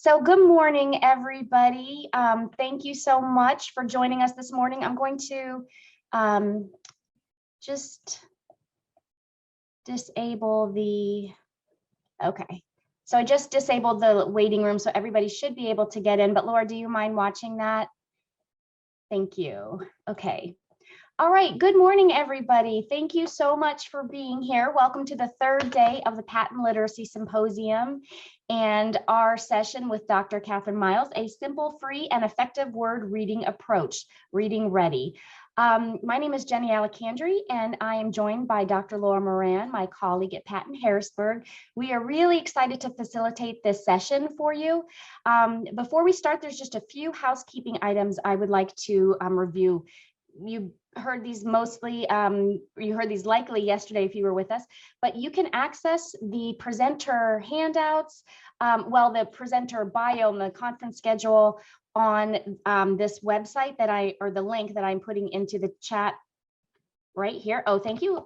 So good morning, everybody. Thank you so much for joining us this morning. I'm going to just disable the, okay. So I just disabled the waiting room, so everybody should be able to get in. But Laura, do you mind watching that? Thank you. Okay. All right, good morning, everybody. Thank you so much for being here. Welcome to the third day of the Patent Literacy Symposium and our session with Dr. Catherine Miles, a simple, free, and effective word reading approach, Reading Ready. My name is Jenny Alacandri, and I am joined by Dr. Laura Moran, my colleague at Patent Harrisburg. We are really excited to facilitate this session for you. Before we start, there's just a few housekeeping items I would like to review. You heard these mostly, you heard these likely yesterday if you were with us, but you can access the presenter handouts, the presenter bio and the conference schedule on this website that or the link that I'm putting into the chat right here. Oh, thank you.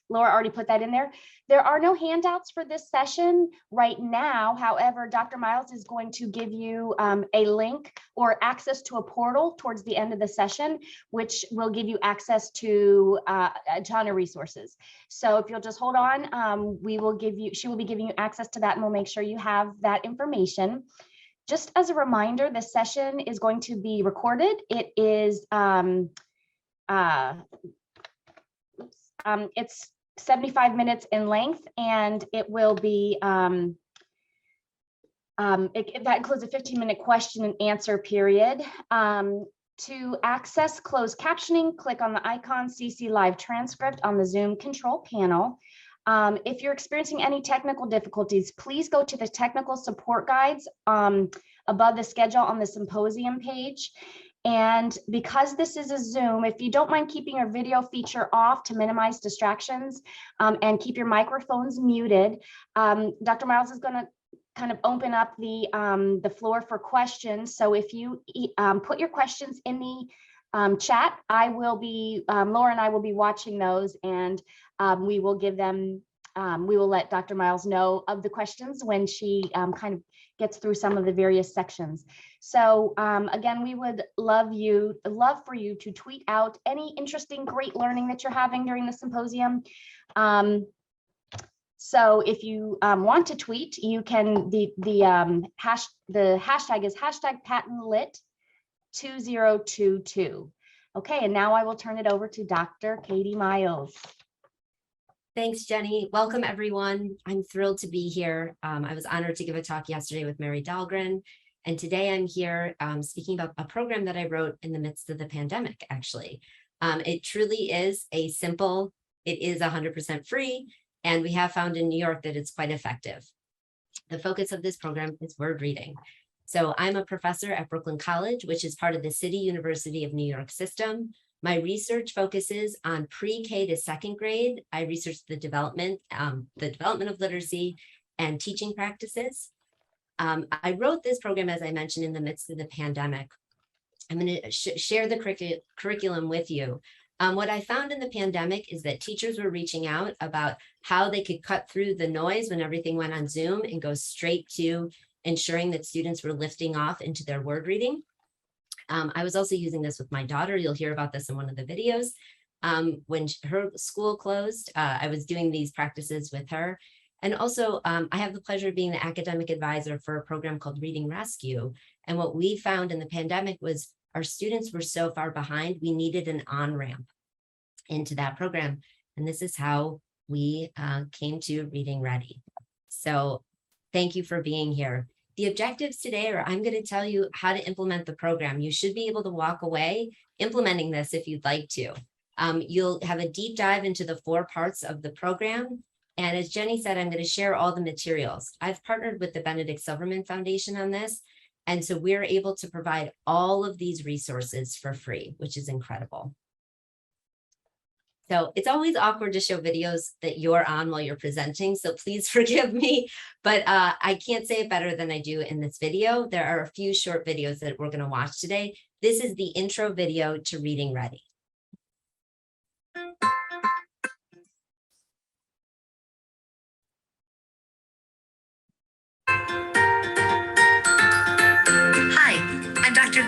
Laura already put that in there. There are no handouts for this session right now. However, Dr. Miles is going to give you a link or access to a portal towards the end of the session, which will give you access to a ton of resources. So if you'll just hold on, she will be giving you access to that, and we'll make sure you have that information. Just as a reminder, this session is going to be recorded. It is it's 75 minutes in length, and it will be that includes a 15-minute question and answer period. To access closed captioning, click on the icon CC Live Transcript on the Zoom control panel. If you're experiencing any technical difficulties, please go to the technical support guides above the schedule on the symposium page. And because this is a Zoom, if you don't mind keeping your video feature off to minimize distractions and keep your microphones muted, Dr. Miles is going to kind of open up the floor for questions. So if you put your questions in the chat, Laura and I will be watching those, and we will give them, we will let Dr. Miles know of the questions when she kind of gets through some of the various sections. So again, we would love for you to tweet out any interesting, great learning that you're having during the symposium. So if you want to tweet, you can, the hashtag is #PatentLit2022. Okay, and now I will turn it over to Dr. Katie Miles. Thanks, Jenny. Welcome, everyone. I'm thrilled to be here. I was honored to give a talk yesterday with Mary Dahlgren, and today I'm here speaking about a program that I wrote in the midst of the pandemic, actually. It truly is it is 100% free, and we have found in New York that it's quite effective. The focus of this program is word reading. So I'm a professor at Brooklyn College, which is part of the City University of New York system. My research focuses on pre-K to second grade. I research the development of literacy and teaching practices. I wrote this program, as I mentioned, in the midst of the pandemic. I'm going to share the curriculum with you. What I found in the pandemic is that teachers were reaching out about how they could cut through the noise when everything went on Zoom and go straight to ensuring that students were lifting off into their word reading. I was also using this with my daughter. You'll hear about this in one of the videos. When her school closed, I was doing these practices with her. And also, I have the pleasure of being the academic advisor for a program called Reading Rescue. And what we found in the pandemic was our students were so far behind, we needed an on-ramp into that program. And this is how we came to Reading Ready. So thank you for being here. The objectives today are I'm going to tell you how to implement the program. You should be able to walk away implementing this if you'd like to. You'll have a deep dive into the 4 parts of the program. And as Jenny said, I'm going to share all the materials. I've partnered with the Benedict Silverman Foundation on this. And so we're able to provide all of these resources for free, which is incredible. So it's always awkward to show videos that you're on while you're presenting, so please forgive me, but I can't say it better than I do in this video. There are a few short videos that we're going to watch today. This is the intro video to Reading Ready.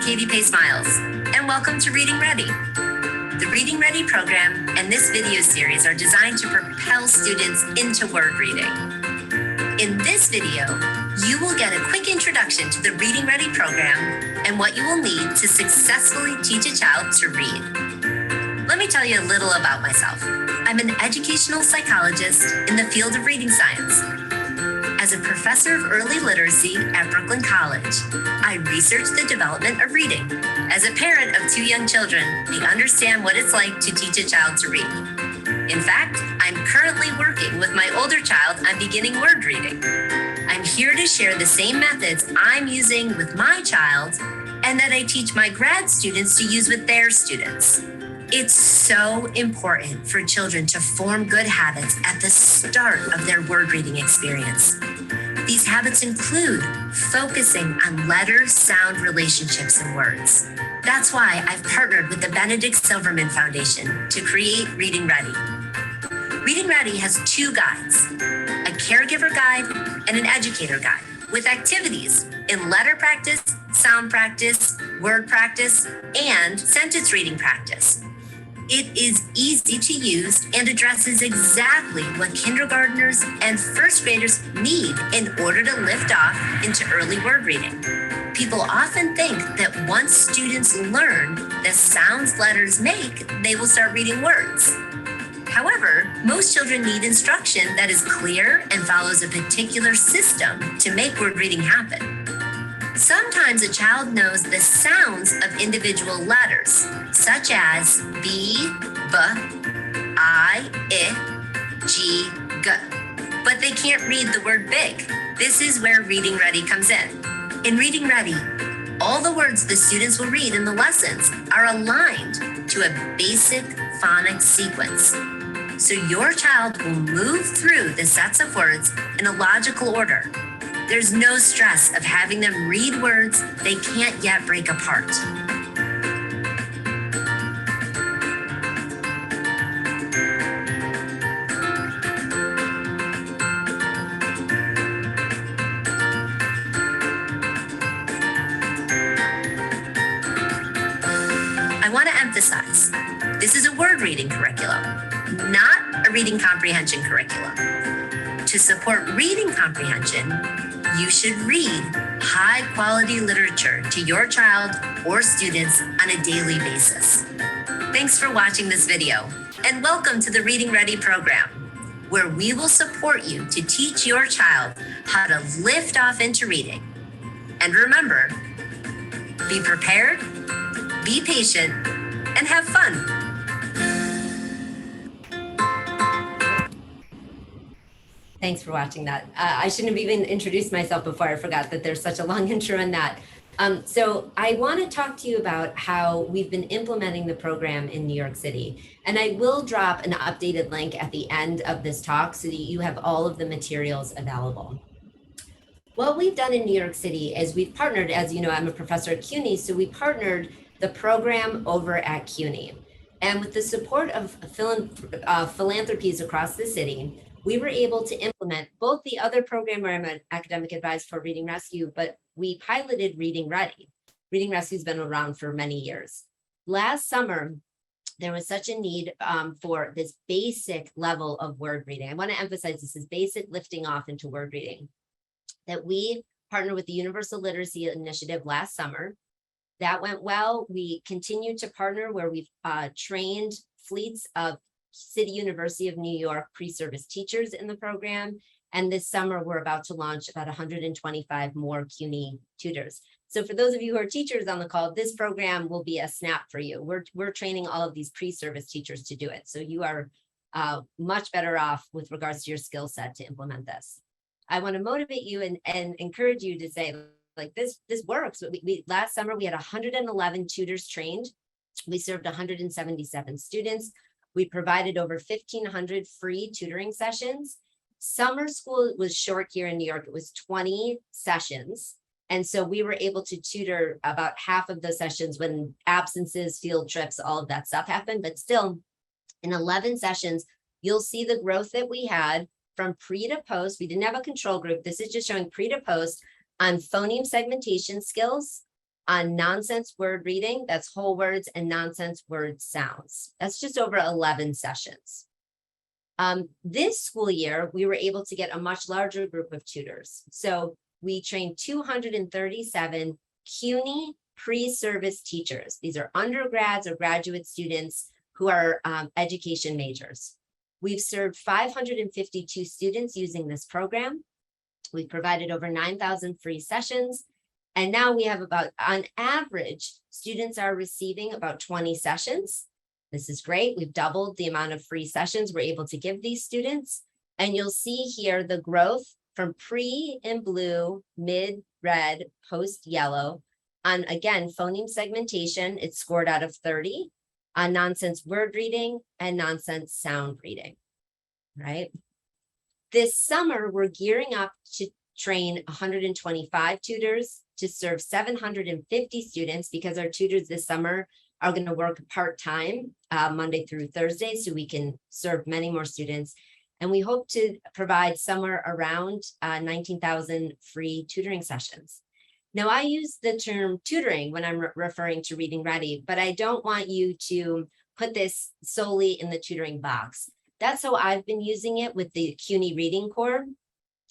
Katie Pace Miles, and welcome to Reading Ready. The Reading Ready program and this video series are designed to propel students into word reading. In this video, you will get a quick introduction to the Reading Ready program and what you will need to successfully teach a child to read. Let me tell you a little about myself. I'm an educational psychologist in the field of reading science. As a professor of early literacy at Brooklyn College, I research the development of reading. As a parent of 2 young children, I understand what it's like to teach a child to read. In fact, I'm currently working with my older child on beginning word reading. I'm here to share the same methods I'm using with my child and that I teach my grad students to use with their students. It's so important for children to form good habits at the start of their word reading experience. These habits include focusing on letter-sound relationships in words. That's why I've partnered with the Benedict Silverman Foundation to create Reading Ready. Reading Ready has 2 guides, a caregiver guide and an educator guide, with activities in letter practice, sound practice, word practice, and sentence reading practice. It is easy to use and addresses exactly what kindergartners and first graders need in order to lift off into early word reading. People often think that once students learn the sounds letters make, they will start reading words. However, most children need instruction that is clear and follows a particular system to make word reading happen. Sometimes a child knows the sounds of individual letters, such as B, B, I, G, G, but they can't read the word big. This is where Reading Ready comes in. In Reading Ready, all the words the students will read in the lessons are aligned to a basic phonics sequence. So your child will move through the sets of words in a logical order. There's no stress of having them read words they can't yet break apart. I want to emphasize, this is a word reading curriculum, not a reading comprehension curriculum. To support reading comprehension, you should read high quality literature to your child or students on a daily basis. Thanks for watching this video and welcome to the Reading Ready program, where we will support you to teach your child how to lift off into reading. And remember, be prepared, be patient, and have fun. Thanks for watching that. I shouldn't have even introduced myself before. I forgot that there's such a long intro in that. So I want to talk to you about how we've been implementing the program in New York City. And I will drop an updated link at the end of this talk so that you have all of the materials available. What we've done in New York City is we've partnered, as you know, I'm a professor at CUNY, so we partnered the program over at CUNY. And with the support of philanthropies across the city, we were able to implement both the other program where I'm an academic advisor for Reading Rescue, but we piloted Reading Ready. Reading Rescue has been around for many years. Last summer, there was such a need for this basic level of word reading. I want to emphasize this is basic lifting off into word reading, that we partnered with the Universal Literacy Initiative last summer. That went well. We continued to partner where we've trained fleets of City University of New York pre-service teachers in the program. And this summer, we're about to launch about 125 more CUNY tutors. So for those of you who are teachers on the call, this program will be a snap for you. We're training all of these pre-service teachers to do it. So you are much better off with regards to your skill set to implement this. I want to motivate you and encourage you to say, like, this works. Last summer, we had 111 tutors trained. We served 177 students. We provided over 1,500 free tutoring sessions. Summer school was short here in New York. It was 20 sessions. And so we were able to tutor about half of those sessions when absences, field trips, all of that stuff happened. But still, in 11 sessions, you'll see the growth that we had from pre to post. We didn't have a control group. This is just showing pre to post on phoneme segmentation skills, on nonsense word reading, that's whole words, and nonsense word sounds. That's just over 11 sessions. This school year, we were able to get a much larger group of tutors. So we trained 237 CUNY pre-service teachers. These are undergrads or graduate students who are education majors. We've served 552 students using this program. We've provided over 9,000 free sessions. And now we have about, on average, students are receiving about 20 sessions. This is great. We've doubled the amount of free sessions we're able to give these students. And you'll see here the growth from pre in blue, mid red, post yellow. On, again, phoneme segmentation, it's scored out of 30. On nonsense word reading and nonsense sound reading, right? This summer, we're gearing up to train 125 tutors to serve 750 students, because our tutors this summer are going to work part-time Monday through Thursday, so we can serve many more students. And we hope to provide somewhere around 19,000 free tutoring sessions. Now, I use the term tutoring when I'm referring to Reading Ready, but I don't want you to put this solely in the tutoring box. That's how I've been using it with the CUNY Reading Corps.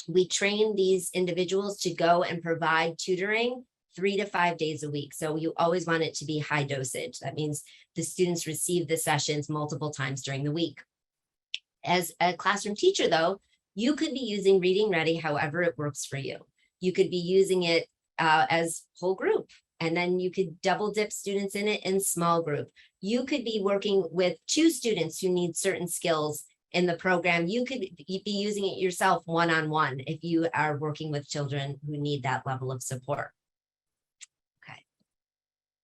We train these individuals to go and provide tutoring 3 to 5 days a week. So you always want it to be high dosage. That means the students receive the sessions multiple times during the week. As a classroom teacher, though, you could be using Reading Ready however it works for you. You could be using it as whole group, and then you could double dip students in it in small group. You could be working with 2 students who need certain skills in the program. You could be using it yourself one-on-one if you are working with children who need that level of support. Okay.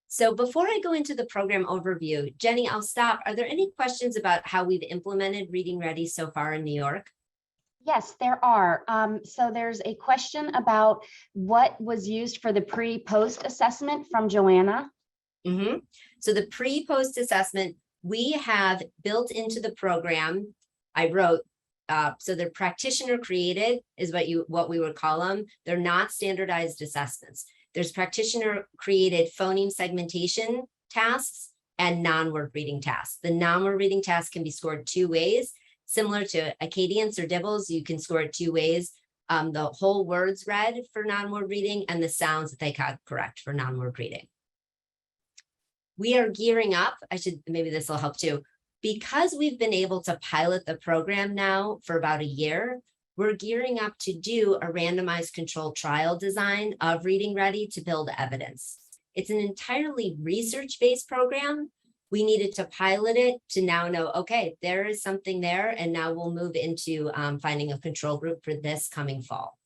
So before I go into the program overview, Jenny, I'll stop. Are there any questions about how we've implemented Reading Ready so far in New York? Yes, there are. So there's a question about what was used for the pre-post assessment from Joanna. So the pre-post assessment we have built into the program. I wrote, so they're practitioner created is what we would call them. They're not standardized assessments. There's practitioner created phoneme segmentation tasks and non-word reading tasks. The non-word reading task can be scored 2 ways. Similar to Acadians or Dibbles, you can score it 2 ways. The whole words read for non-word reading and the sounds that they got correct for non-word reading. We are gearing up, maybe this will help too. Because we've been able to pilot the program now for about a year, we're gearing up to do a randomized controlled trial design of Reading Ready to build evidence. It's an entirely research-based program. We needed to pilot it to now know, okay, there is something there, and now we'll move into finding a control group for this coming fall.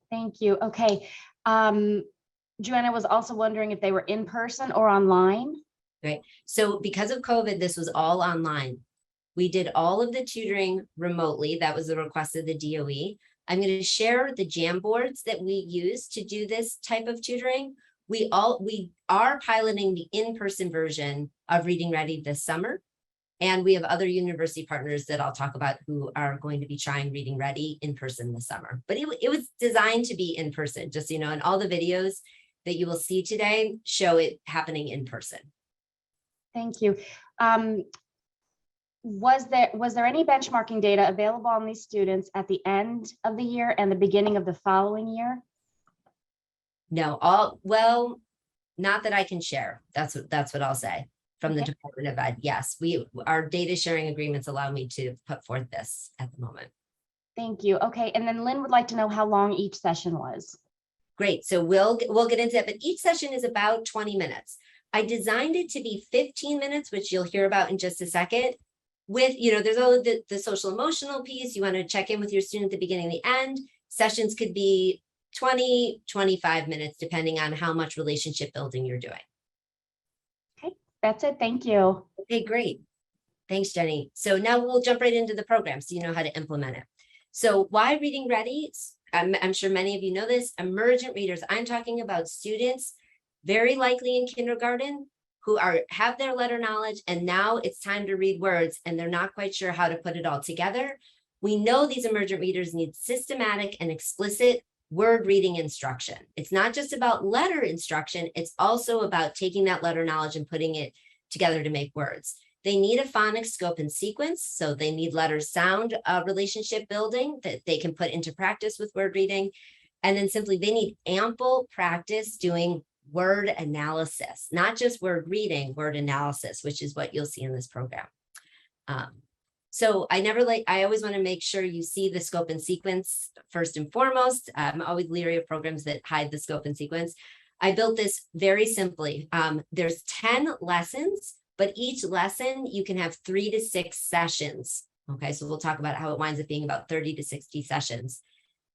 Thank you. Okay. Joanna was also wondering if they were in person or online. Right. So because of COVID, this was all online. We did all of the tutoring remotely. That was the request of the DOE. I'm going to share the Jamboards that we use to do this type of tutoring. We are piloting the in-person version of Reading Ready this summer. And we have other university partners that I'll talk about who are going to be trying Reading Ready in person this summer. But it was designed to be in person, just, and all the videos that you will see today show it happening in person. Thank you. Was there any benchmarking data available on these students at the end of the year and the beginning of the following year? No, well, not that I can share. That's what I'll say from the Department of Ed. Yes, our data sharing agreements allow me to put forth this at the moment. Thank you. Okay, and then Lynn would like to know how long each session was. Great. So we'll get into that, but each session is about 20 minutes. I designed it to be 15 minutes, which you'll hear about in just a second. With, there's all of the social emotional piece. You want to check in with your student at the beginning and the end. Sessions could be 20, 25 minutes, depending on how much relationship building you're doing. Okay, that's it. Thank you. Okay, great. Thanks, Jenny. So now we'll jump right into the program so you know how to implement it. So why Reading Ready? I'm sure many of you know this. Emergent readers. I'm talking about students very likely in kindergarten who have their letter knowledge, and now it's time to read words and they're not quite sure how to put it all together. We know these emergent readers need systematic and explicit word reading instruction. It's not just about letter instruction, it's also about taking that letter knowledge and putting it together to make words. They need a phonics scope and sequence, so they need letter sound relationship building that they can put into practice with word reading. And then simply they need ample practice doing word analysis, not just word reading, word analysis, which is what you'll see in this program. So I always want to make sure you see the scope and sequence first and foremost. I'm always leery of programs that hide the scope and sequence. I built this very simply. There's 10 lessons, but each lesson you can have 3 to 6 sessions. Okay, so we'll talk about how it winds up being about 30 to 60 sessions.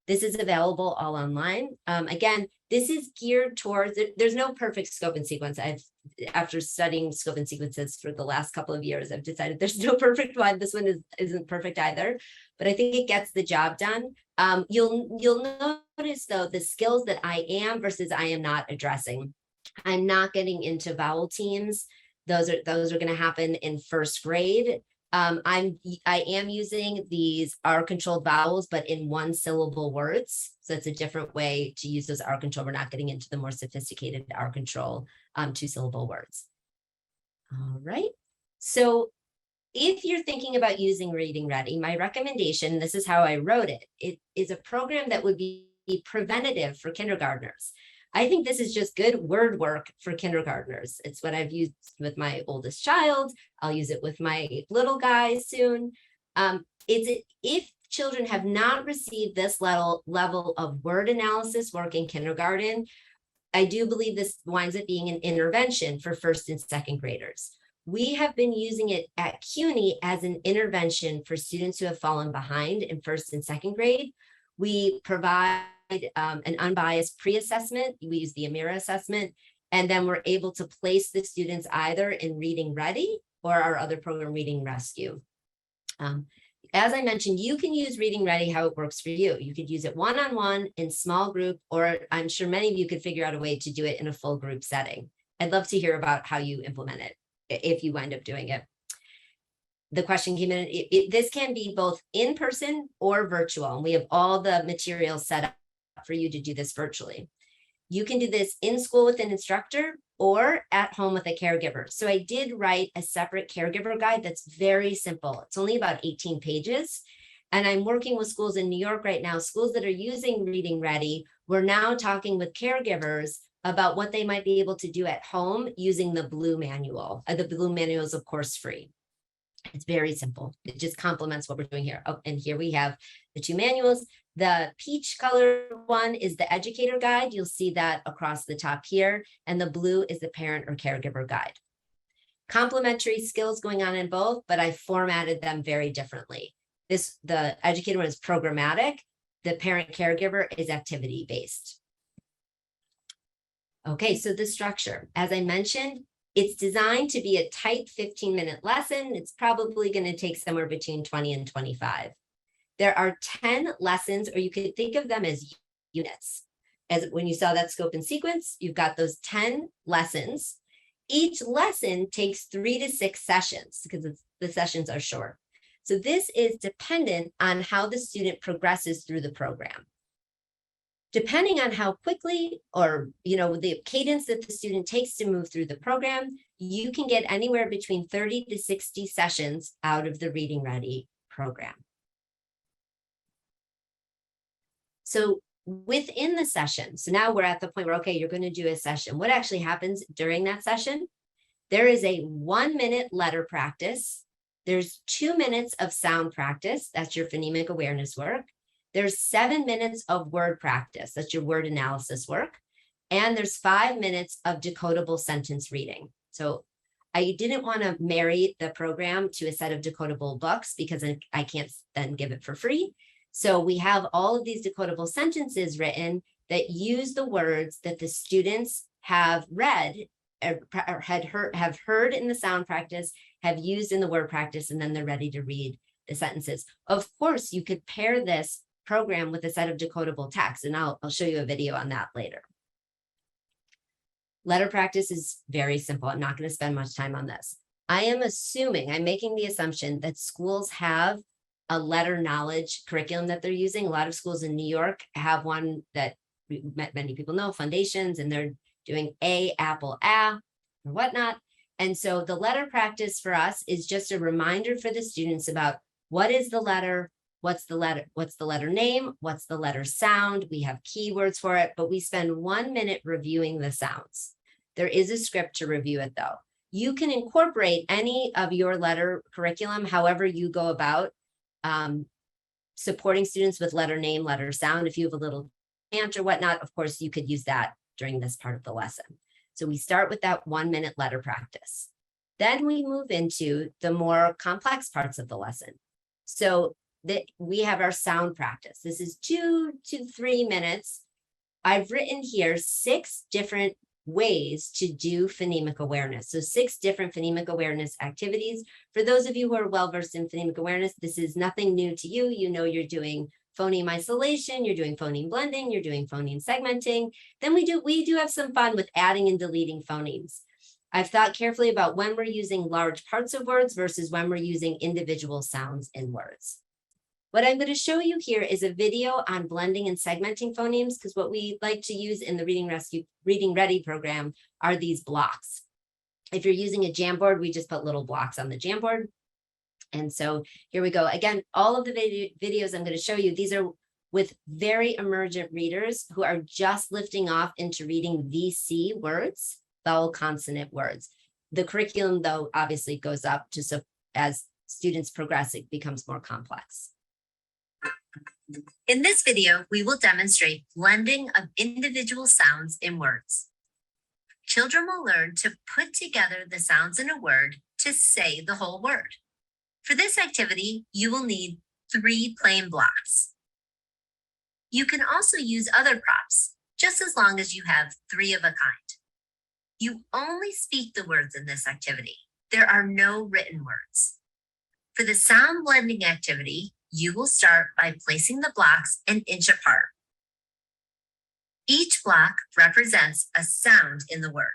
This is available all online. Again, this is geared towards, there's no perfect scope and sequence. After studying scope and sequences for the last couple of years, I've decided there's no perfect one. This one isn't perfect either, but I think it gets the job done. You'll notice though, the skills that I am versus I am not addressing. I'm not getting into vowel teams. Those are going to happen in first grade. I am using these R-controlled vowels, but in 1-syllable words. So it's a different way to use those R-control. We're not getting into the more sophisticated R-control 2-syllable words. All right. So if you're thinking about using Reading Ready, my recommendation, this is how I wrote it, it is a program that would be preventative for kindergartners. I think this is just good word work for kindergartners. It's what I've used with my oldest child. I'll use it with my little guy soon. If children have not received this level of word analysis work in kindergarten, I do believe this winds up being an intervention for 1st and 2nd graders. We have been using it at CUNY as an intervention for students who have fallen behind in 1st and 2nd grade. We provide an unbiased pre-assessment. We use the AMIRA assessment, and then we're able to place the students either in Reading Ready or our other program, Reading Rescue. As I mentioned, you can use Reading Ready how it works for you. You could use it one-on-one in small group, or I'm sure many of you could figure out a way to do it in a full group setting. I'd love to hear about how you implement it if you wind up doing it. The question came in, this can be both in person or virtual, and we have all the materials set up for you to do this virtually. You can do this in school with an instructor or at home with a caregiver. So I did write a separate caregiver guide that's very simple. It's only about 18 pages. And I'm working with schools in New York right now, schools that are using Reading Ready. We're now talking with caregivers about what they might be able to do at home using the Blue manual. The Blue manual is, of course, free. It's very simple. It just complements what we're doing here. Oh, and here we have the 2 manuals. The peach color one is the educator guide. You'll see that across the top here. And the blue is the parent or caregiver guide. Complementary skills going on in both, but I formatted them very differently. The educator one is programmatic. The parent caregiver is activity-based. Okay, so the structure, as I mentioned, it's designed to be a tight 15-minute lesson. It's probably going to take somewhere between 20 and 25. There are 10 lessons, or you could think of them as units. As when you saw that scope and sequence, you've got those 10 lessons. Each lesson takes 3 to 6 sessions because the sessions are short. So this is dependent on how the student progresses through the program. Depending on how quickly or the cadence that the student takes to move through the program, you can get anywhere between 30 to 60 sessions out of the Reading Ready program. So within the session, so now we're at the point where, okay, you're going to do a session. What actually happens during that session? There is a 1-minute letter practice. There's 2 minutes of sound practice. That's your phonemic awareness work. There's 7 minutes of word practice. That's your word analysis work. And there's 5 minutes of decodable sentence reading. So I didn't want to marry the program to a set of decodable books because I can't then give it for free. So we have all of these decodable sentences written that use the words that the students have read or have heard in the sound practice, have used in the word practice, and then they're ready to read the sentences. Of course, you could pair this program with a set of decodable text, and I'll show you a video on that later. Letter practice is very simple. I'm not going to spend much time on this. I'm making the assumption that schools have a letter knowledge curriculum that they're using. A lot of schools in New York have one that many people know, Foundations, and they're doing A, apple, or whatnot. And so the letter practice for us is just a reminder for the students about what is the letter, what's the letter name, what's the letter sound. We have keywords for it, but we spend 1 minute reviewing the sounds. There is a script to review it though. You can incorporate any of your letter curriculum, however you go about supporting students with letter name, letter sound. If you have a little ant or whatnot, of course, you could use that during this part of the lesson. So we start with that 1 minute letter practice. Then we move into the more complex parts of the lesson. So that we have our sound practice. This is 2 to 3 minutes. I've written here 6 different ways to do phonemic awareness. So 6 different phonemic awareness activities. For those of you who are well-versed in phonemic awareness, this is nothing new to you. You know you're doing phoneme isolation, you're doing phoneme blending, you're doing phoneme segmenting. Then we do have some fun with adding and deleting phonemes. I've thought carefully about when we're using large parts of words versus when we're using individual sounds in words. What I'm going to show you here is a video on blending and segmenting phonemes, because what we like to use in the Reading Ready program are these blocks. If you're using a Jamboard, we just put little blocks on the Jamboard. And so here we go. Again, all of the videos I'm going to show you, these are with very emergent readers who are just lifting off into reading VC words, vowel consonant words. The curriculum, though, obviously goes up to as students progress, it becomes more complex. In this video, we will demonstrate blending of individual sounds in words. Children will learn to put together the sounds in a word to say the whole word. For this activity, you will need 3 plain blocks. You can also use other props, just as long as you have 3 of a kind. You only speak the words in this activity. There are no written words. For the sound blending activity, you will start by placing the blocks an inch apart. Each block represents a sound in the word.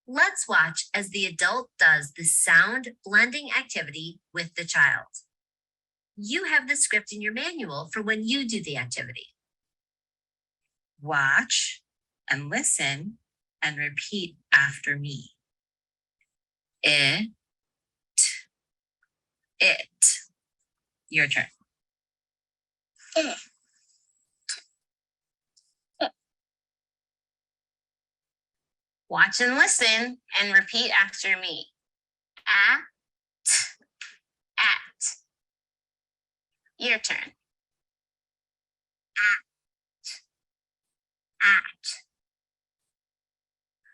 Let's watch as the adult does the sound blending activity with the child. You have the script in your manual for when you do the activity. Watch and listen and repeat after me. It. Your turn. It. Watch and listen and repeat after me. At. Your turn. At.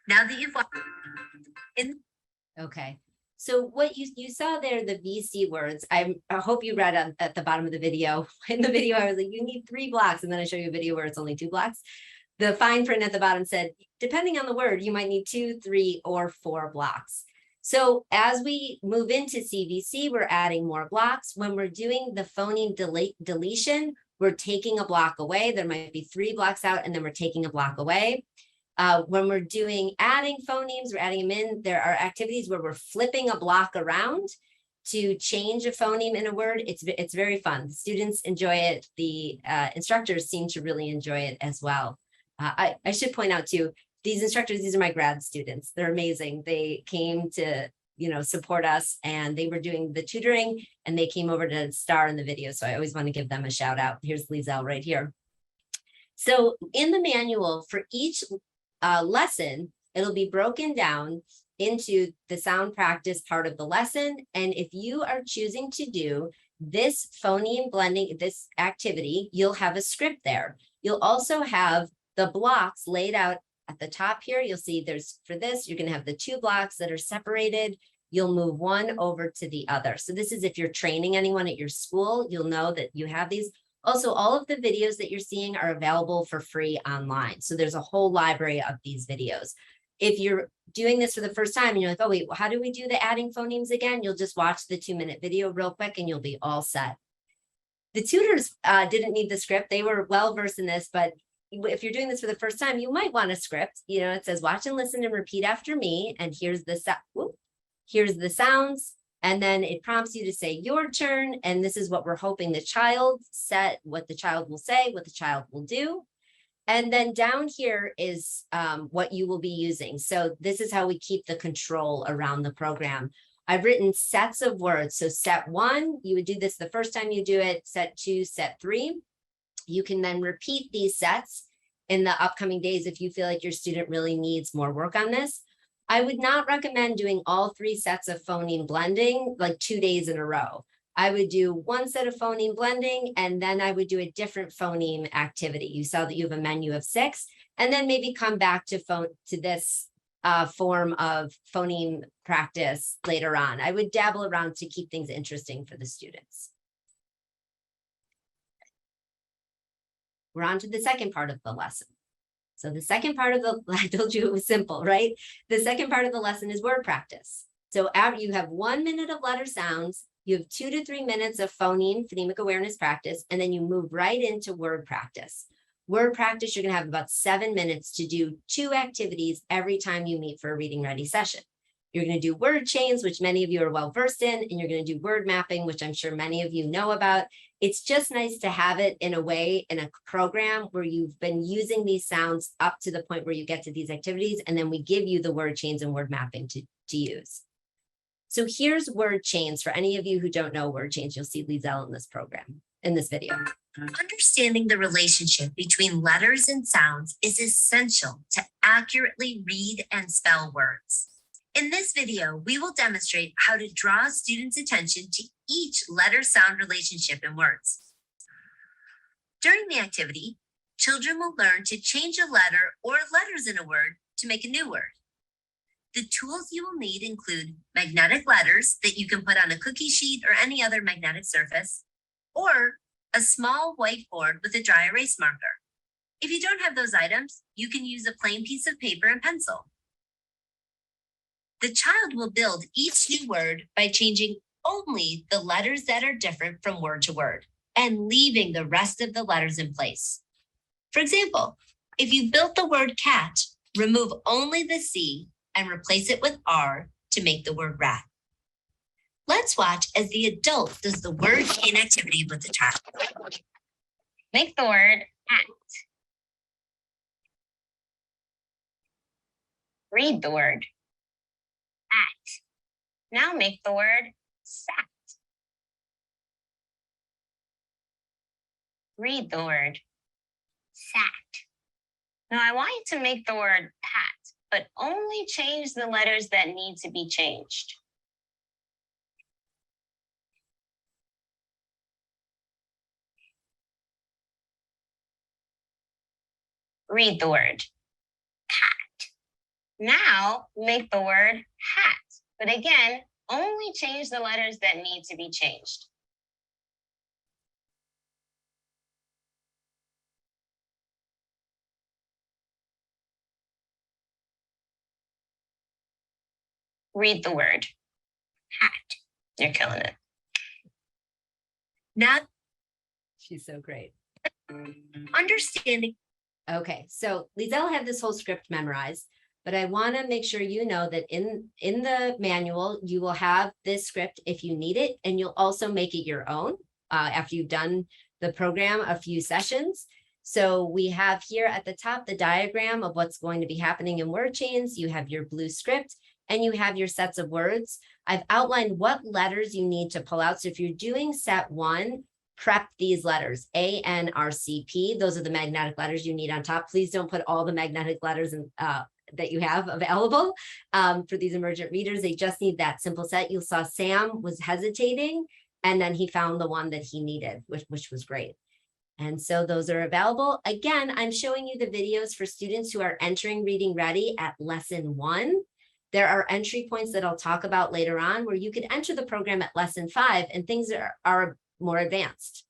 Now that you've watched okay. So what you saw there, the VC words, I hope you read at the bottom of the video. In the video, I was like, you need 3 blocks. And then I show you a video where it's only 2 blocks. The fine print at the bottom said, depending on the word, you might need 2, 3, or 4 blocks. So as we move into CVC, we're adding more blocks. When we're doing the phoneme deletion, we're taking a block away. There might be 3 blocks out, and then we're taking a block away. When we're doing adding phonemes, we're adding them in. There are activities where we're flipping a block around to change a phoneme in a word. It's very fun. Students enjoy it. The instructors seem to really enjoy it as well. I should point out too, these instructors, these are my grad students. They're amazing. They came to, support us, and they were doing the tutoring, and they came over to star in the video. So I always want to give them a shout out. Here's Lizelle right here. So in the manual for each lesson, it'll be broken down into the sound practice part of the lesson. And if you are choosing to do this phoneme blending, this activity, you'll have a script there. You'll also have the blocks laid out at the top here. You'll see there's, for this, you're going to have the 2 blocks that are separated. You'll move one over to the other. So this is if you're training anyone at your school, you'll know that you have these. Also, all of the videos that you're seeing are available for free online. So there's a whole library of these videos. If you're doing this for the first time and you're like, oh, wait, how do we do the adding phonemes again? You'll just watch the 2-minute video real quick and you'll be all set. The tutors didn't need the script. They were well versed in this, but if you're doing this for the first time, you might want a script. It says watch and listen and repeat after me. And here's the sounds. And then it prompts you to say your turn. And this is what we're hoping the child set, what the child will say, what the child will do. And then down here is what you will be using. So this is how we keep the control around the program. I've written sets of words. So set 1, you would do this the first time you do it. Set 2, set 3. You can then repeat these sets in the upcoming days if you feel like your student really needs more work on this. I would not recommend doing all 3 sets of phoneme blending like 2 days in a row. I would do 1 set of phoneme blending, and then I would do a different phoneme activity. You saw that you have a menu of 6, and then maybe come back to this form of phoneme practice later on. I would dabble around to keep things interesting for the students. We're on to the second part of the lesson. So the second part of the, I told you it was simple, right? The second part of the lesson is word practice. So after you have 1 minute of letter sounds, you have 2 to 3 minutes of phonemic awareness practice, and then you move right into word practice. Word practice, you're gonna have about 7 minutes to do 2 activities every time you meet for a reading ready session. You're gonna do word chains, which many of you are well versed in, and you're gonna do word mapping, which I'm sure many of you know about. It's just nice to have it in a way, in a program where you've been using these sounds up to the point where you get to these activities, and then we give you the word chains and word mapping to use. So here's word chains. For any of you who don't know word chains, you'll see Lizelle in this program, in this video. Understanding the relationship between letters and sounds is essential to accurately read and spell words. In this video, we will demonstrate how to draw students' attention to each letter-sound relationship in words. During the activity, children will learn to change a letter or letters in a word to make a new word. The tools you will need include magnetic letters that you can put on a cookie sheet or any other magnetic surface, or a small whiteboard with a dry erase marker. If you don't have those items, you can use a plain piece of paper and pencil. The child will build each new word by changing only the letters that are different from word to word and leaving the rest of the letters in place. For example, if you built the word cat, remove only the C and replace it with R to make the word rat. Let's watch as the adult does the word chain activity with the child. Make the word at. Read the word at. Now make the word sat. Read the word sat. Now I want you to make the word pat, but only change the letters that need to be changed. Read the word cat. Now make the word hat, but again, only change the letters that need to be changed. Read the word hat. You're killing it. Now, She's so great. understanding. Okay, so Lizelle had this whole script memorized, but I want to make sure you know that in the manual, you will have this script if you need it, and you'll also make it your own after you've done the program a few sessions. So we have here at the top, the diagram of what's going to be happening in word chains. You have your blue script and you have your sets of words. I've outlined what letters you need to pull out. So if you're doing set 1, prep these letters, A, N, R, C, P. Those are the magnetic letters you need on top. Please don't put all the magnetic letters in, that you have available for these emergent readers. They just need that simple set. You saw Sam was hesitating, and then he found the one that he needed, which was great. And so those are available. Again, I'm showing you the videos for students who are entering Reading Ready at lesson 1. There are entry points that I'll talk about later on where you could enter the program at lesson 5 and things are more advanced.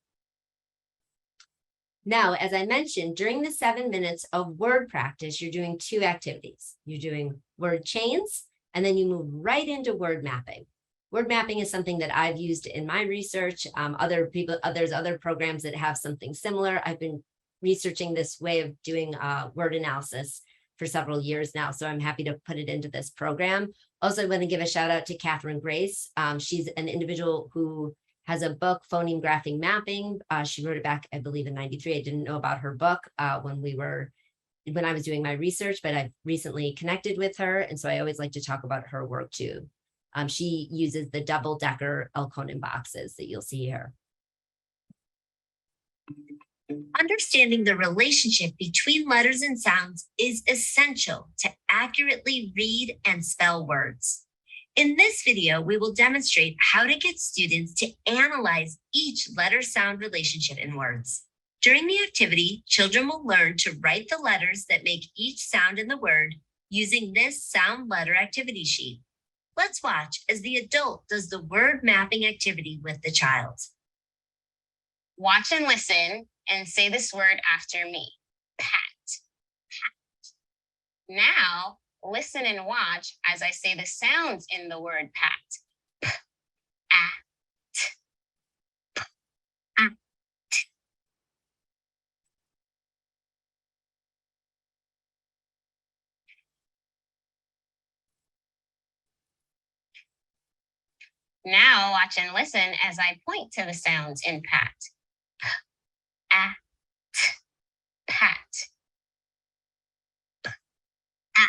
Now, as I mentioned, during the 7 minutes of word practice, you're doing 2 activities. You're doing word chains, and then you move right into word mapping. Word mapping is something that I've used in my research. There's other programs that have something similar. I've been researching this way of doing word analysis for several years now. So I'm happy to put it into this program. Also, I want to give a shout out to Catherine Grace. She's an individual who has a book, Phoneme Graphing Mapping. She wrote it back, I believe, in '93. I didn't know about her book when I was doing my research, but I've recently connected with her. And so I always like to talk about her work too. She uses the double-decker Elkonin boxes that you'll see here. Understanding the relationship between letters and sounds is essential to accurately read and spell words. In this video, we will demonstrate how to get students to analyze each letter-sound relationship in words. During the activity, children will learn to write the letters that make each sound in the word using this sound letter activity sheet. Let's watch as the adult does the word mapping activity with the child. Watch and listen and say this word after me. Pat. Pat. Now, listen and watch as I say the sounds in the word pat. P, a, t, p, a, t. Now, watch and listen as I point to the sounds in pat. P, a, t, pat. P, a,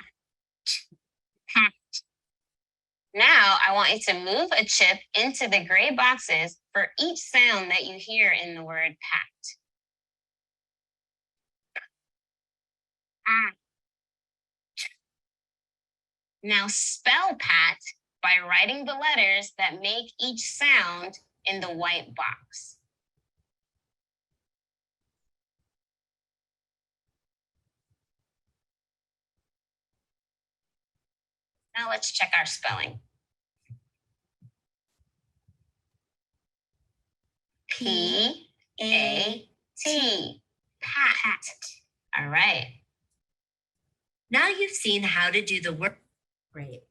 t, pat. Now, I want you to move a chip into the gray boxes for each sound that you hear in the word pat. Ah. Now spell pat by writing the letters that make each sound in the white box. Now let's check our spelling. P-A-T, pat. All right. Now you've seen how to do the word. Great.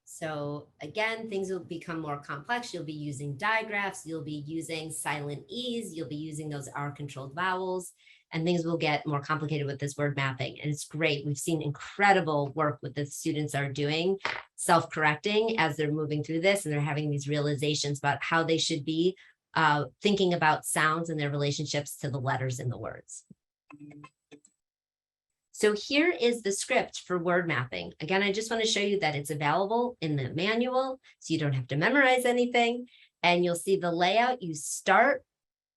So again, things will become more complex. You'll be using digraphs, you'll be using silent E's, you'll be using those R-controlled vowels, and things will get more complicated with this word mapping. And it's great. We've seen incredible work with the students are doing, self-correcting as they're moving through this, and they're having these realizations about how they should be thinking about sounds and their relationships to the letters in the words. So here is the script for word mapping. Again, I just want to show you that it's available in the manual, so you don't have to memorize anything. And you'll see the layout. You start,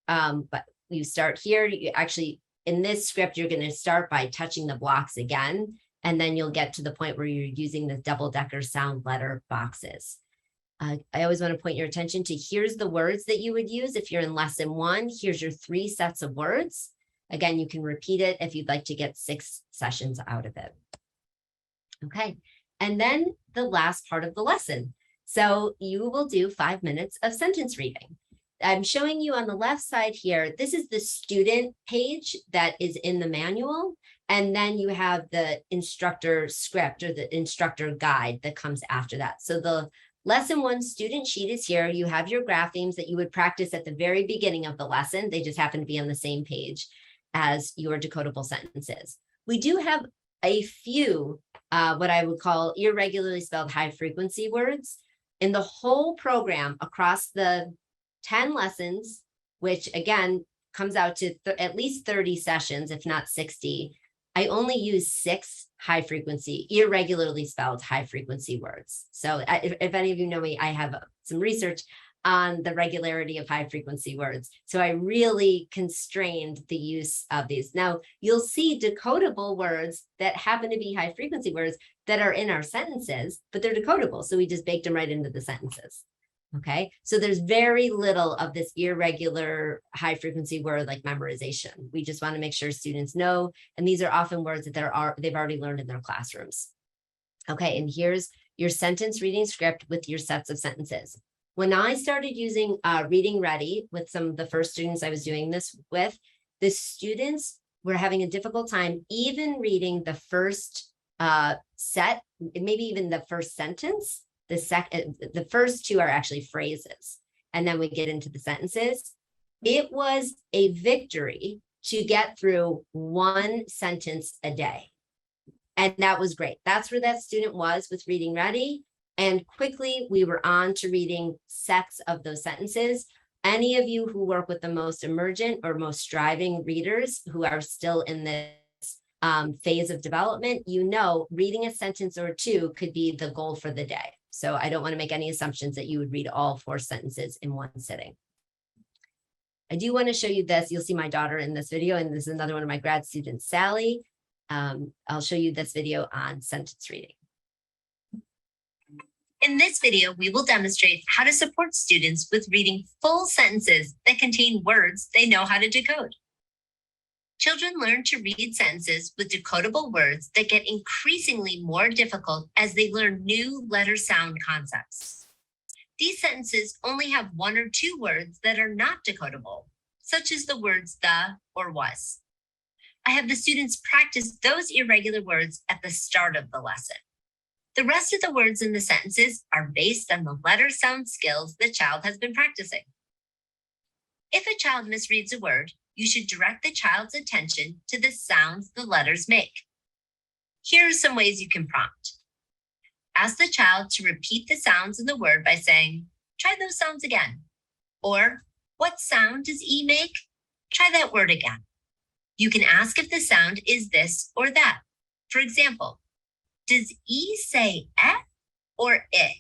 but you start here. You actually, in this script, you're going to start by touching the blocks again, and then you'll get to the point where you're using the double-decker sound letter boxes. I always want to point your attention to here's the words that you would use if you're in lesson 1. Here's your 3 sets of words. Again, you can repeat it if you'd like to get 6 sessions out of it. Okay, and then the last part of the lesson. So you will do 5 minutes of sentence reading. I'm showing you on the left side here, this is the student page that is in the manual. And then you have the instructor script or the instructor guide that comes after that. So the lesson 1 student sheet is here. You have your graph themes that you would practice at the very beginning of the lesson. They just happen to be on the same page as your decodable sentences. We do have a few, what I would call irregularly spelled high frequency words in the whole program across the 10 lessons, which again comes out to at least 30 sessions, if not 60. I only use 6 high frequency, irregularly spelled high frequency words. So if any of you know me, I have some research on the regularity of high frequency words. So I really constrained the use of these. Now you'll see decodable words that happen to be high frequency words that are in our sentences, but they're decodable. So we just baked them right into the sentences. Okay, so there's very little of this irregular high frequency word like memorization. We just want to make sure students know, and these are often words that they've already learned in their classrooms. Okay, and here's your sentence reading script with your sets of sentences. When I started using Reading Ready with some of the first students I was doing this with, the students were having a difficult time even reading the first set, maybe even the first sentence. The first 2 are actually phrases, and then we get into the sentences. It was a victory to get through 1 sentence a day. And that was great. That's where that student was with reading ready. And quickly we were on to reading sets of those sentences. Any of you who work with the most emergent or most striving readers who are still in this phase of development, you know, reading a sentence or two could be the goal for the day. So I don't want to make any assumptions that you would read all 4 sentences in one sitting. I do want to show you this. You'll see my daughter in this video, and this is another one of my grad students, Sally. I'll show you this video on sentence reading. In this video, we will demonstrate how to support students with reading full sentences that contain words they know how to decode. Children learn to read sentences with decodable words that get increasingly more difficult as they learn new letter sound concepts. These sentences only have 1 or 2 words that are not decodable, such as the words the or was. I have the students practice those irregular words at the start of the lesson. The rest of the words in the sentences are based on the letter sound skills the child has been practicing. If a child misreads a word, you should direct the child's attention to the sounds the letters make. Here are some ways you can prompt. Ask the child to repeat the sounds in the word by saying, try those sounds again. Or, what sound does E make? Try that word again. You can ask if the sound is this or that. For example, does E say eh or I?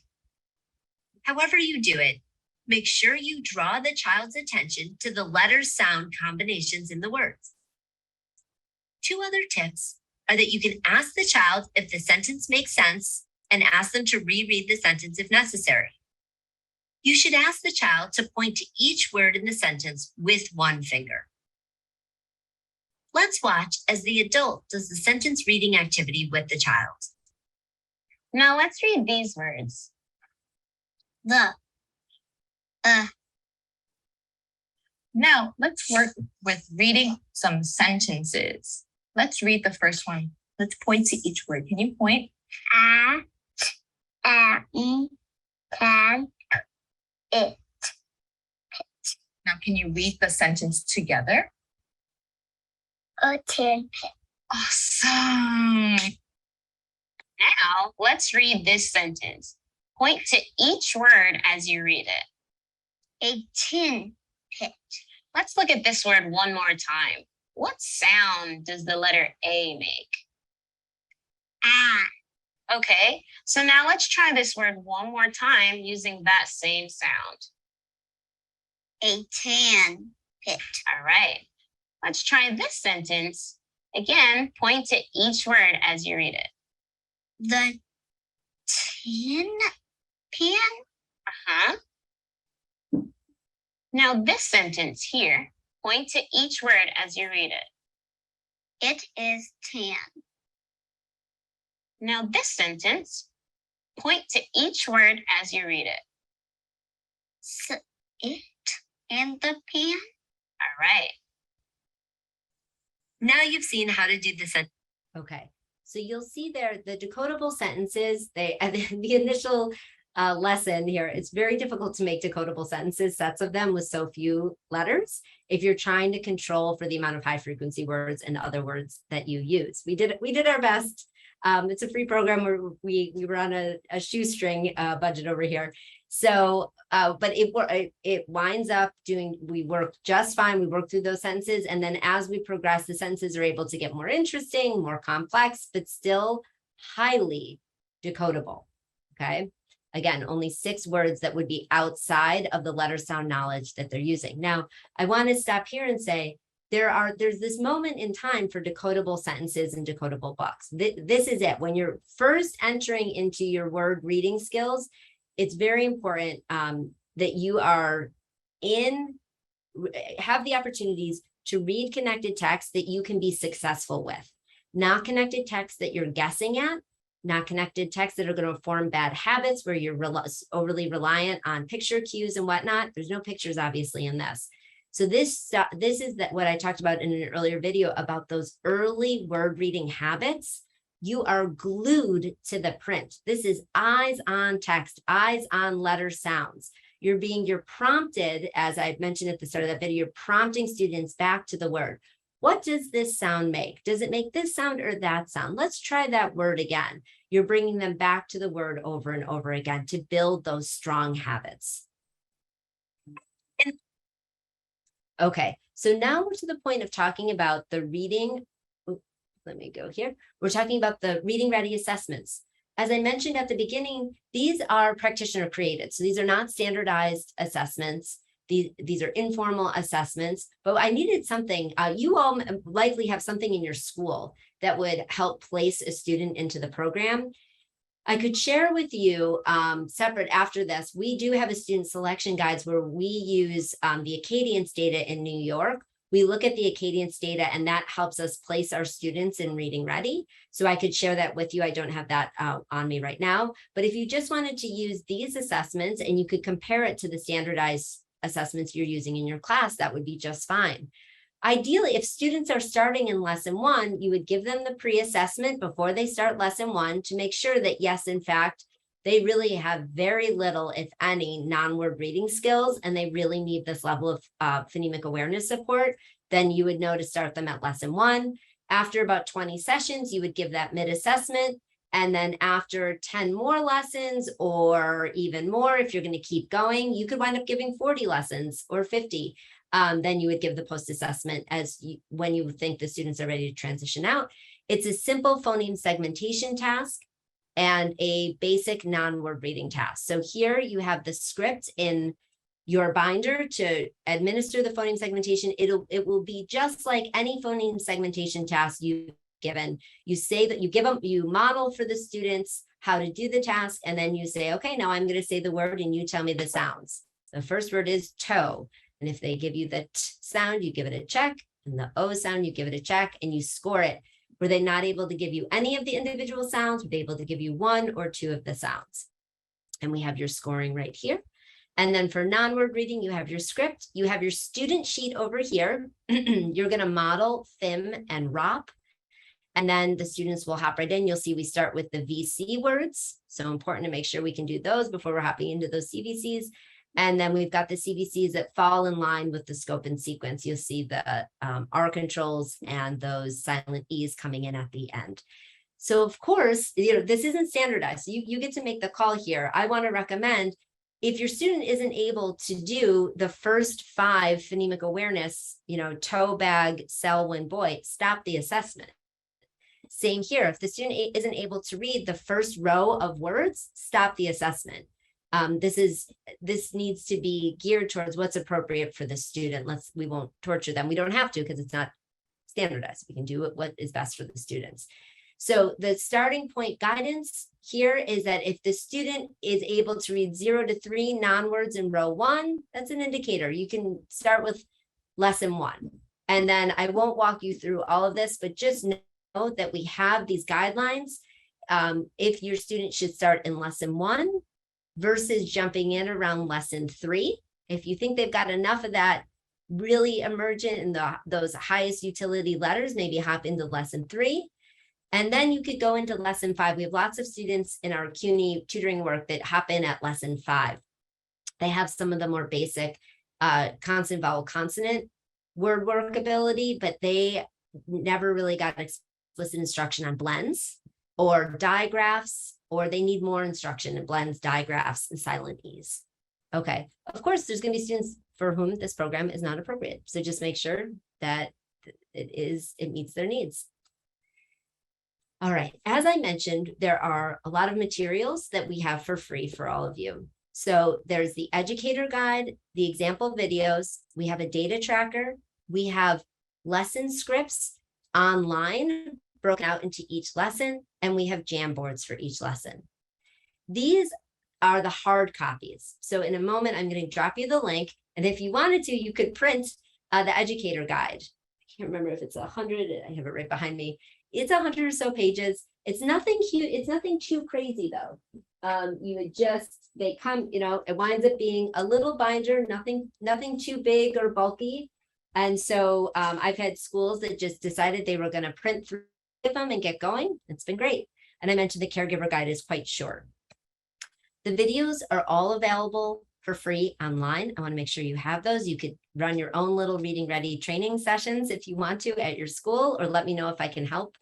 However you do it, make sure you draw the child's attention to the letter sound combinations in the words. 2 other tips are that you can ask the child if the sentence makes sense and ask them to reread the sentence if necessary. You should ask the child to point to each word in the sentence with 1 finger. Let's watch as the adult does the sentence reading activity with the child. Now let's read these words. Now let's work with reading some sentences. Let's read the first one. Let's point to each word. Can you point? It. Now can you read the sentence together? Awesome. Now let's read this sentence. Point to each word as you read it. A tin pit. Let's look at this word one more time. What sound does the letter A make? Okay, so now let's try this word one more time using that same sound. A tin pit. All right, let's try this sentence. Again, point to each word as you read it. The tin pan? Now this sentence here, point to each word as you read it. It is tan. Now this sentence, point to each word as you read it. It and the pan? All right. Now you've seen how to do the sentence. Okay, so you'll see there the decodable sentences, the initial lesson here, it's very difficult to make decodable sentences, sets of them with so few letters, if you're trying to control for the amount of high frequency words and other words that you use. We did our best. It's a free program where we were on a shoestring budget over here. So, but it winds up we work just fine. We work through those sentences. And then as we progress, the sentences are able to get more interesting, more complex, but still highly decodable. Okay. Again, only 6 words that would be outside of the letter sound knowledge that they're using. Now, I want to stop here and say, there's this moment in time for decodable sentences and decodable books. This is it. When you're first entering into your word reading skills, it's very important that you have the opportunities to read connected text that you can be successful with, not connected text that you're guessing at, not connected texts that are going to form bad habits where you're overly reliant on picture cues and whatnot. There's no pictures obviously in this. So this is what I talked about in an earlier video about those early word reading habits. You are glued to the print. This is eyes on text, eyes on letter sounds. You're prompted, as I mentioned at the start of that video, you're prompting students back to the word. what does this sound make? Does it make this sound or that sound? Let's try that word again. You're bringing them back to the word over and over again to build those strong habits. Okay, so now we're to the point of talking about the reading. Let me go here. We're talking about the reading ready assessments. As I mentioned at the beginning, these are practitioner created. So these are not standardized assessments. These are informal assessments, but I needed something. You all likely have something in your school that would help place a student into the program. I could share with you separate after this. We do have a student selection guides where we use the Acadience data in New York. We look at the Acadience data and that helps us place our students in reading ready. So I could share that with you. I don't have that on me right now, but if you just wanted to use these assessments and you could compare it to the standardized assessments you're using in your class, that would be just fine. Ideally, if students are starting in lesson 1, you would give them the pre-assessment before they start lesson 1 to make sure that, yes, in fact, they really have very little, if any, non-word reading skills, and they really need this level of phonemic awareness support. Then you would know to start them at lesson 1. After about 20 sessions, you would give that mid-assessment. And then after 10 more lessons or even more, if you're going to keep going, you could wind up giving 40 lessons or 50. Then you would give the post-assessment when you think the students are ready to transition out. It's a simple phoneme segmentation task and a basic non-word reading task. So here you have the script in your binder to administer the phoneme segmentation. It will be just like any phoneme segmentation task you've given. You say that you model for the students how to do the task, and then you say, okay, now I'm going to say the word and you tell me the sounds. The first word is toe. And if they give you the T sound, you give it a check, and the O sound, you give it a check, and you score it. Were they not able to give you any of the individual sounds? Were they able to give you 1 or 2 of the sounds? And we have your scoring right here. And then for non-word reading, you have your script. You have your student sheet over here. You're going to model FIM and ROP. And then the students will hop right in. You'll see we start with the VC words. So important to make sure we can do those before we're hopping into those CVCs. And then we've got the CVCs that fall in line with the scope and sequence. You'll see the R controls and those silent E's coming in at the end. So of course, this isn't standardized. So you get to make the call here. I want to recommend if your student isn't able to do the first 5 phonemic awareness, toe, bag, sell, win, boy, stop the assessment. Same here. If the student isn't able to read the first row of words, stop the assessment. This needs to be geared towards what's appropriate for the student. We won't torture them. We don't have to because it's not standardized. We can do what is best for the students. So the starting point guidance here is that if the student is able to read 0 to 3 non-words in row 1, that's an indicator. You can start with lesson 1. And then I won't walk you through all of this, but just know that we have these guidelines. If your student should start in lesson 1, versus jumping in around lesson 3. If you think they've got enough of that really emergent in those highest utility letters, maybe hop into lesson 3. And then you could go into lesson 5. We have lots of students in our CUNY tutoring work that hop in at lesson 5. They have some of the more basic consonant, vowel, consonant word workability, but they never really got explicit instruction on blends or digraphs, or they need more instruction in blends, digraphs, and silent E's. Okay, of course, there's going to be students for whom this program is not appropriate. So just make sure that it meets their needs. All right, as I mentioned, there are a lot of materials that we have for free for all of you. So there's the educator guide, the example videos, we have a data tracker, we have lesson scripts online broken out into each lesson, and we have Jamboards for each lesson. These are the hard copies. So in a moment, I'm going to drop you the link. And if you wanted to, you could print the educator guide. I can't remember if it's 100. I have it right behind me. It's 100 or so pages. It's nothing huge. It's nothing too crazy though. You would they come, it winds up being a little binder, nothing too big or bulky. And so I've had schools that just decided they were going to print through them and get going. It's been great. And I mentioned the caregiver guide is quite short. The videos are all available for free online. I want to make sure you have those. You could run your own little reading ready training sessions if you want to at your school, or let me know if I can help.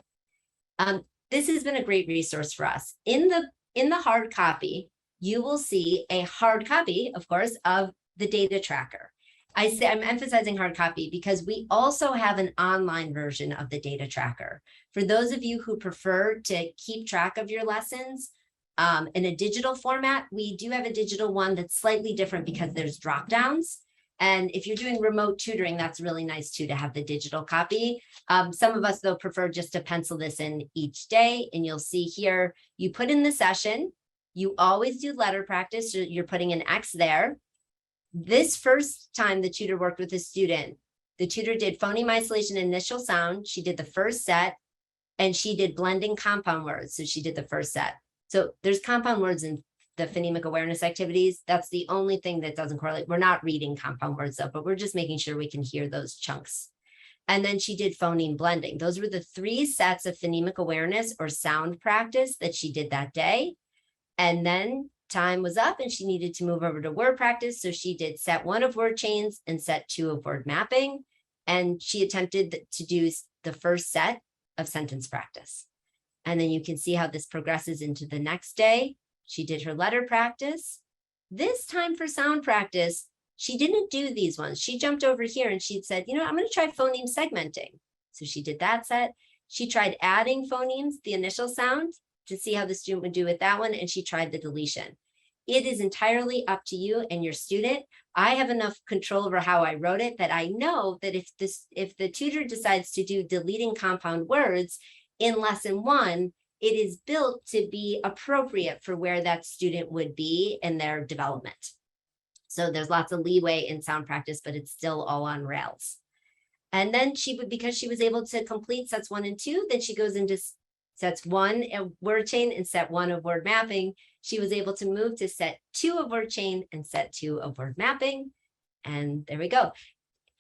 This has been a great resource for us. In the hard copy, you will see a hard copy, of course, of the data tracker. I'm emphasizing hard copy because we also have an online version of the data tracker. For those of you who prefer to keep track of your lessons in a digital format, we do have a digital one that's slightly different because there's drop downs. And if you're doing remote tutoring, that's really nice too, to have the digital copy. Some of us though prefer just to pencil this in each day. And you'll see here, you put in the session, you always do letter practice, so you're putting an X there. This first time the tutor worked with a student, the tutor did phoneme isolation initial sound. She did the first set, and she did blending compound words. So she did the first set. So there's compound words in the phonemic awareness activities. That's the only thing that doesn't correlate. We're not reading compound words though, but we're just making sure we can hear those chunks. And then she did phoneme blending. Those were the 3 sets of phonemic awareness or sound practice that she did that day. And then time was up and she needed to move over to word practice. So she did set 1 of word chains and set 2 of word mapping. And she attempted to do the first set of sentence practice. And then you can see how this progresses into the next day. She did her letter practice. This time for sound practice, she didn't do these ones. She jumped over here and she said, you know, I'm going to try phoneme segmenting. So she did that set. She tried adding phonemes, the initial sound, to see how the student would do with that one. And she tried the deletion. It is entirely up to you and your student. I have enough control over how I wrote it that I know that if the tutor decides to do deleting compound words in lesson 1, it is built to be appropriate for where that student would be in their development. So there's lots of leeway in sound practice, but it's still all on rails. And then because she was able to complete sets 1 and 2, then she goes into sets 1 of word chain and set 1 of word mapping. She was able to move to set 2 of word chain and set 2 of word mapping. And there we go.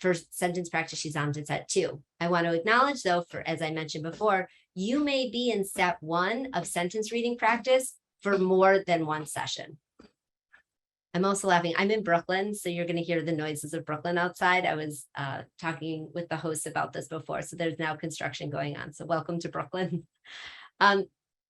For sentence practice, she's on to set 2. I want to acknowledge though, as I mentioned before, you may be in set 1 of sentence reading practice for more than 1 session. I'm also laughing. I'm in Brooklyn, so you're going to hear the noises of Brooklyn outside. I was talking with the host about this before, so there's now construction going on. So welcome to Brooklyn.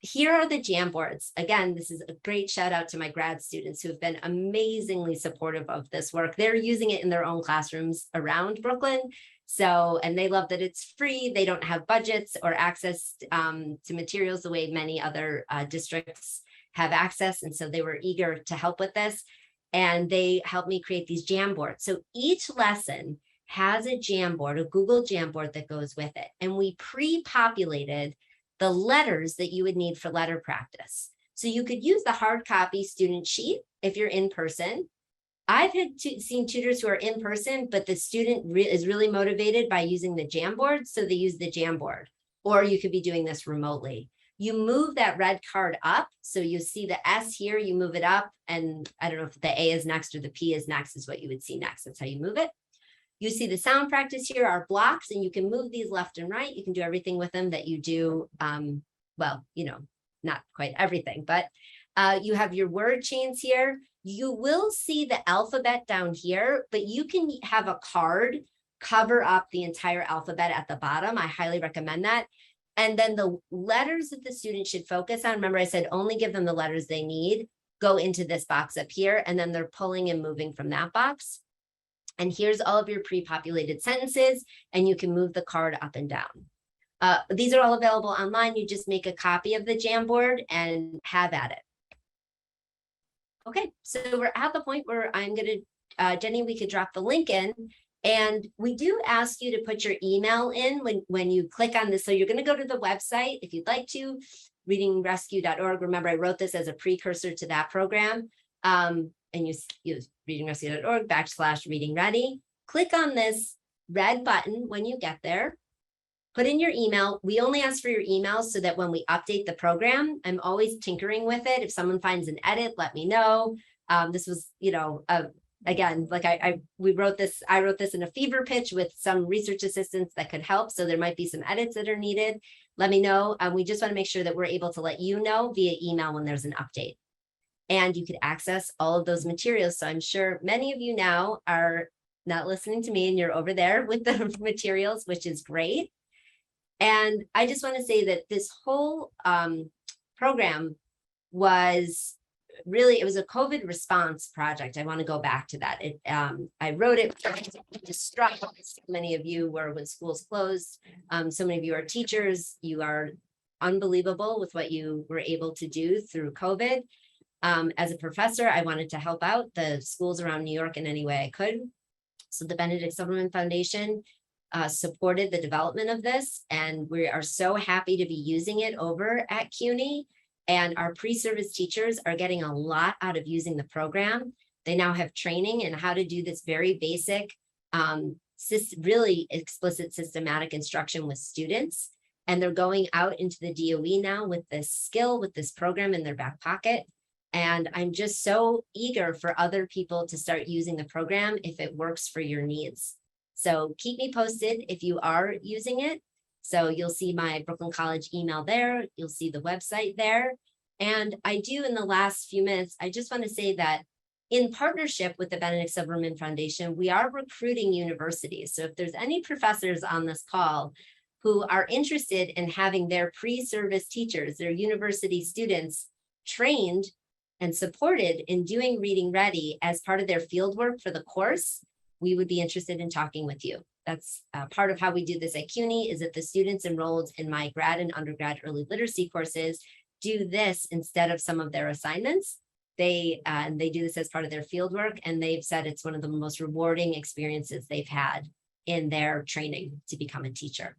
Here are the Jamboards. Again, this is a great shout out to my grad students who have been amazingly supportive of this work. They're using it in their own classrooms around Brooklyn. So, and they love that it's free. They don't have budgets or access to materials the way many other districts have access. And so they were eager to help with this. And they helped me create these Jamboards. So each lesson has a Jamboard, a Google Jamboard that goes with it. And we pre-populated the letters that you would need for letter practice. So you could use the hard copy student sheet if you're in person. I've seen tutors who are in person, but the student is really motivated by using the Jamboard, so they use the Jamboard. Or you could be doing this remotely. You move that red card up, so you see the S here, you move it up, and I don't know if the A is next or the P is next is what you would see next. That's how you move it. You see the sound practice here are blocks, and you can move these left and right. You can do everything with them that you do, well, you know, not quite everything, but you have your word chains here. You will see the alphabet down here, but you can have a card cover up the entire alphabet at the bottom. I highly recommend that. And then the letters that the student should focus on, remember I said only give them the letters they need, go into this box up here, and then they're pulling and moving from that box. And here's all of your pre-populated sentences, and you can move the card up and down. These are all available online. You just make a copy of the Jamboard and have at it. Okay, so we're at the point where I'm going to, Jenny, we could drop the link in. And we do ask you to put your email in when you click on this. So you're going to go to the website if you'd like to, readingrescue.org. Remember, I wrote this as a precursor to that program. And you use readingrescue.org /readingready. Click on this red button when you get there. Put in your email. We only ask for your email so that when we update the program, I'm always tinkering with it. If someone finds an edit, let me know. This was, you know, again, like I wrote this in a fever pitch with some research assistants that could help. So there might be some edits that are needed. Let me know. We just want to make sure that we're able to let you know via email when there's an update. And you could access all of those materials. So I'm sure many of you now are not listening to me, and you're over there with the materials, which is great. And I just want to say that this whole program was really, it was a COVID response project. I want to go back to that. I wrote it distraught. So many of you were when schools closed. So many of you are teachers. You are unbelievable with what you were able to do through COVID. As a professor, I wanted to help out the schools around New York in any way I could. So the Benedict Silverman Foundation supported the development of this, and we are so happy to be using it over at CUNY. And our pre-service teachers are getting a lot out of using the program. They now have training in how to do this very basic, really explicit systematic instruction with students. And they're going out into the DOE now with this skill, with this program in their back pocket. And I'm just so eager for other people to start using the program if it works for your needs. So keep me posted if you are using it. So you'll see my Brooklyn College email there. You'll see the website there. And I do, in the last few minutes, I just want to say that in partnership with the Benedict Silverman Foundation, we are recruiting universities. So if there's any professors on this call who are interested in having their pre-service teachers, their university students, trained and supported in doing Reading Ready as part of their fieldwork for the course, we would be interested in talking with you. That's part of how we do this at CUNY, is that the students enrolled in my grad and undergrad early literacy courses do this instead of some of their assignments. They do this as part of their fieldwork, and they've said it's one of the most rewarding experiences they've had in their training to become a teacher.